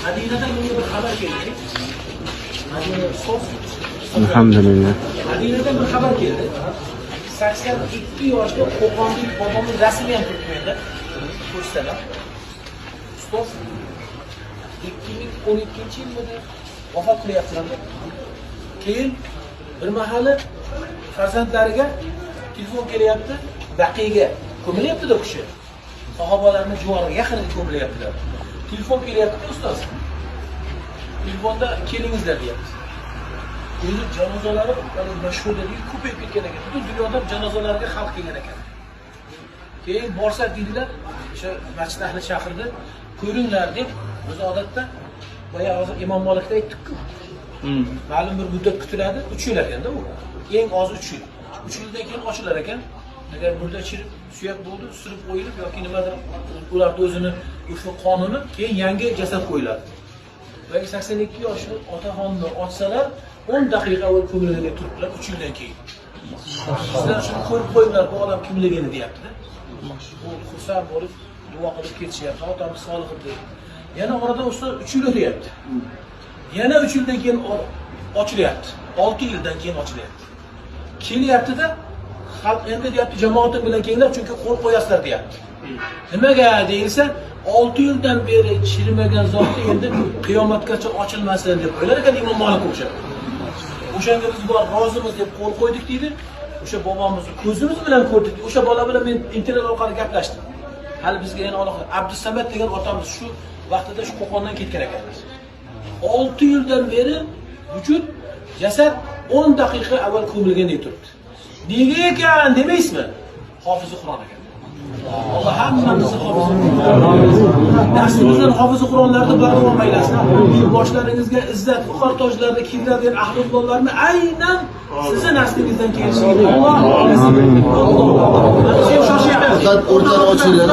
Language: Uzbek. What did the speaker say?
Madinadan menga bir xabar keldi. Alhamdulillah. Madinadan bir xabar keldi. 82 yoshda Qo'qonlik bobomning rasmi ham turibdi menda. Ko'rsalar. Ustoz 2012-yilda vafot qilyaptilar. Keyin bir mahali farzandlariga telefon kelyapti, Baqiyaga ko'milyapti-da kishi. Sahobalarning juvoniga yaqinga ko'milyaptilar. Telefon kelyapti, ustoz. Telefonda kelingizlar deyapti. O'zi janozalari mashhur dedi, ko'payib ketgan ekan. Butun dunyoda janozalarga xalq kelgan ekan. Keyin borsak dedilar, o'sha masjid ahli chaqirdi, ko'ringlar deb, o'zi odatda boya hozir Imom Malikda aytdik-ku. Ma'lum bir muddat kutiladi, 3 yil ekanda u. Eng oz 3 yil. 3 yildan keyin ochilar ekan. Agar murda chirib, suyak bo'ldi, surib qo'yilib yoki nimadir ularda o'zini o'sha qonuni, keyin yangi jasad qo'yiladi. Va 82 yoshli otaxonni ochsalar 10 daqiqa avval ko'milganda turibdilar 3 yildan keyin. Sizlar shuni ko'rib qo'yinglar, bu odam kimligini deyapti-da. Bu xursand bo'lib duo qilib ketishyapti, otamiz solih deb. Yana oradan ustoz 3 yil o'tyapti. Yana 3 yildan keyin ochilyapti. 6 yildan keyin ochilyapti. Kelyapti-da, xalq endi deyapti, jamoatim bilan kelinglar, chunki qo'l qo'yasizlar deyapti. Nimaga deyilsa, 6 yildan beri chirimagan zotni endi qiyomatgacha ochilmasin deb qo'ylar ekan Imom Malik o'sha. O'shanga biz bor rozimiz deb qo'l qo'ydik deydi. O'sha bobomizni ko'zimiz bilan ko'rdik. O'sha bola bilan men internet orqali gaplashdim. Hali bizga yana aloqa Abdusamad degan otamiz shu vaqtida shu Qo'qondan ketgan ekanlar. 6 yildan beri vujud jasad 10 daqiqa avval ko'milgandek turibdi. Nega ekan demaysizmi? Hofizi Qur'on ekan. Alloh hammamizni hofizi Qur'on. Nafsimizdan hofizi Qur'onlarni bardavom aylasin. Boshlaringizga izzat, viqor tojlarni kiydiradigan ahlullohlarni aynan sizni naslingizdan kelishini Alloh amin. Alloh. Shoshing. Faqat o'rtani ochinglar.